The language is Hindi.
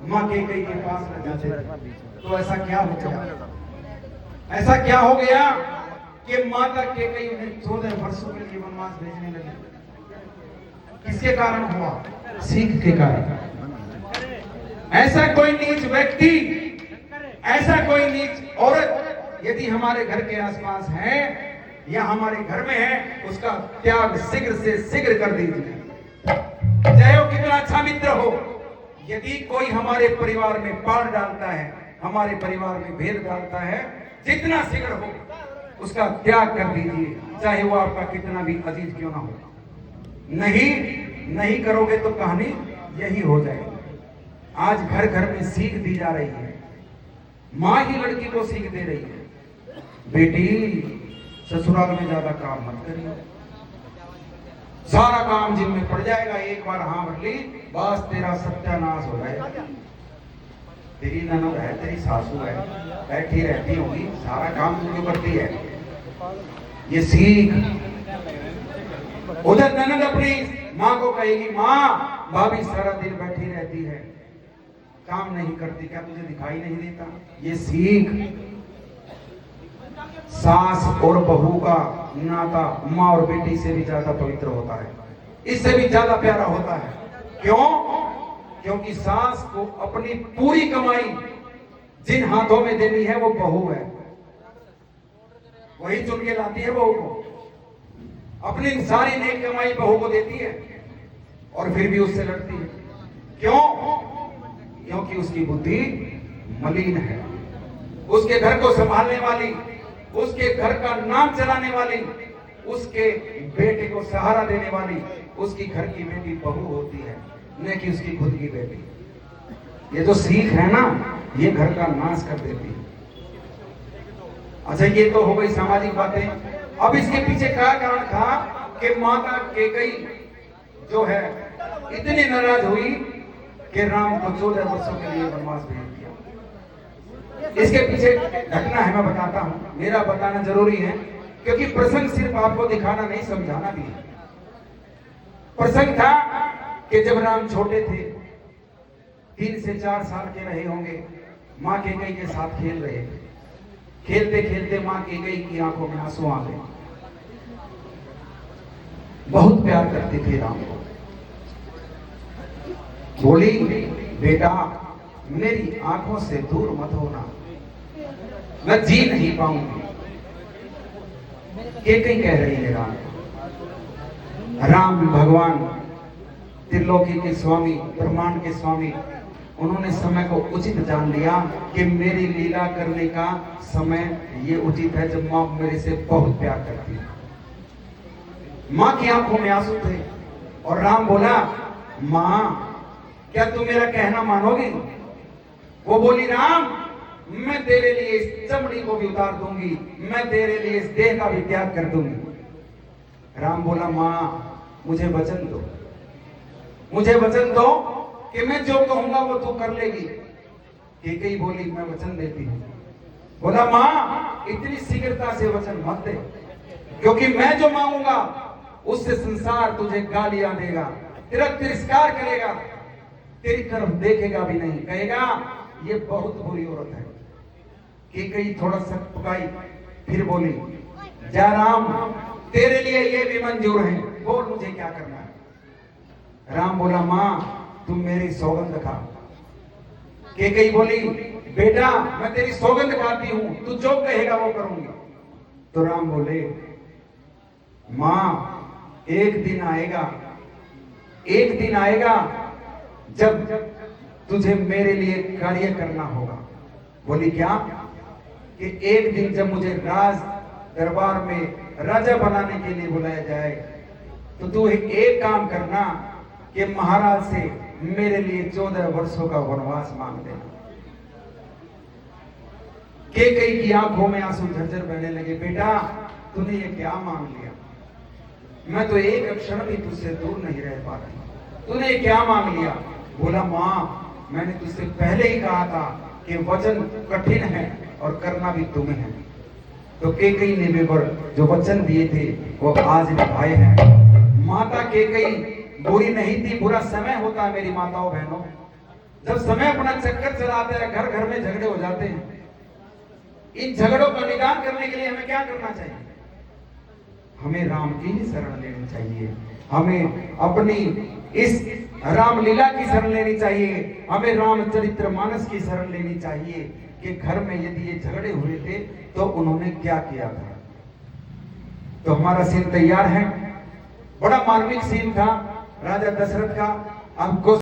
माँ केकई के पास न जाते थे। तो ऐसा क्या हो गया, ऐसा क्या हो गया कि माता केकई उन्हें 14 वर्षों के लिए वनवास भेजने लगी? किसके कारण हुआ? सीख के कारण। ऐसा कोई नीच व्यक्ति, ऐसा कोई नीच औरत यदि हमारे घर के आसपास है या हमारे घर में है, उसका त्याग शीघ्र से शीघ्र कर दीजिए, चाहे वो कितना अच्छा मित्र हो। यदि कोई हमारे परिवार में पाड़ डालता है, हमारे परिवार में भेद डालता है, जितना शीघ्र हो उसका त्याग कर दीजिए, चाहे वो आपका कितना भी अजीज क्यों ना हो। नहीं करोगे तो कहानी यही हो जाएगी। आज घर घर में सीख दी जा रही है, मां ही लड़की को सीख दे रही है, बेटी ससुराल में ज्यादा काम मत करिए, सारा काम जिम में पड़ जाएगा, एक बार हाँ भर ली बस तेरा सत्यानाश हो जाएगा। तेरी ननद है, तेरी सासू है, बैठी रहती होगी, सारा काम तू क्यों करती है? ये सीख। उधर ननद अपनी माँ को कहेगी, माँ भाभी सारा दिन बैठी रहती है, काम नहीं करती, क्या तुझे दिखाई नहीं देता? ये सीख। सास और बहू का नाता माँ और बेटी से भी ज्यादा पवित्र होता है, इससे भी ज्यादा प्यारा होता है। क्यों? क्योंकि सास को अपनी पूरी कमाई जिन हाथों में देनी है वो बहू है, वही चुन के लाती है बहू को, अपनी सारी नेक कमाई बहू को देती है और फिर भी उससे लड़ती है। क्यों? क्योंकि उसकी बुद्धि मलिन है। उसके घर को संभालने वाली, उसके घर का नाम चलाने वाली, उसके बेटे को सहारा देने वाली उसकी घर की बेटी बहू होती है, न कि उसकी खुद की बेटी। ये जो सीख है ना, ये घर का नाश कर देती है। अच्छा, ये तो हो गई सामाजिक बातें। अब इसके पीछे क्या कारण था कि माता केकई जो है इतनी नाराज हुई कि राम को 14 वर्षों के लिए वनवास भेज दिया। इसके पीछे घटना है, मैं बताता हूं, मेरा बताना जरूरी है क्योंकि प्रसंग सिर्फ आपको दिखाना नहीं, समझाना भी है। प्रसंग था कि जब राम छोटे थे, 3 से 4 साल के रहे होंगे, मां केकई के साथ खेल रहे थे। खेलते खेलते मां केकई की आंखों में आंसू आ गए। बहुत प्यार करती थी राम को। बोली, बेटा मेरी आंखों से दूर मत होना, मैं जी नहीं पाऊंगी। केकई कह रही है राम को। राम भगवान त्रिलोकी के स्वामी, ब्रह्मांड के स्वामी, उन्होंने समय को उचित जान लिया कि मेरी लीला करने का समय ये उचित है जब मां मेरे से बहुत प्यार करती है। मां की आंखों में आंसू थे और राम बोला, मां क्या तुम मेरा कहना मानोगी? वो बोली, राम मैं तेरे लिए इस चमड़ी को भी उतार दूंगी, मैं तेरे लिए इस देह का भी त्याग कर दूंगी। राम बोला, मां मुझे वचन दो, मुझे वचन दो कि मैं जो कहूंगा वो तू कर लेगी। केकई बोली, मैं वचन देती हूं। बोला, मां इतनी शीघ्रता से वचन मत दे, क्योंकि मैं जो मांगूंगा उससे संसार तुझे गालियां देगा, तेरा तिरस्कार करेगा, तेरी तरफ देखेगा भी नहीं, कहेगा ये बहुत बुरी औरत है। केकई थोड़ा सा पकाई, फिर बोली, जा राम तेरे लिए ये भी मंजूर है, बोल मुझे क्या करना है। राम बोला, मां तुम मेरी सौगंध खा। केकई बोली, बेटा मैं तेरी सौगंध खाती हूं, तू जो कहेगा वो करूंगी। तो राम बोले, मां एक दिन आएगा, एक दिन आएगा जब तुझे मेरे लिए कार्य करना होगा। बोली, क्या? कि एक दिन जब मुझे राज दरबार में राजा बनाने के लिए बुलाया जाए तो तू एक काम करना कि महाराज से मेरे लिए 14 वर्षों का वनवास मांग देना। केकई की आंखों में आंसू झरझर बहने लगे। बेटा तूने ये क्या मांग लिया? मैं तो एक क्षण भी तुझसे दूर नहीं रह पा रही, तूने ये क्या मांग लिया? बोला, मां मैंने तुझसे पहले ही कहा था कि वचन कठिन है और करना भी तुम्हें है। तो केकई ने भी जो वचन दिए थे वो आज निभाए हैं। माता केकई बुरी नहीं थी, बुरा समय होता है मेरी माताओं बहनों, जब समय अपना चक्कर चलाता है, घर घर में झगड़े हो जाते हैं। इन झगड़ों का निदान करने के लिए हमें क्या करना चाहिए? हमें राम की ही शरण लेनी चाहिए। हमें अपनी इस रामलीला की शरण लेनी चाहिए। हमें रामचरित्र मानस की शरण लेनी चाहिए कि घर में यदि ये झगड़े हुए थे तो उन्होंने क्या किया था। तो हमारा सीन तैयार है। बड़ा मार्मिक सीन था राजा दशरथ का। आपको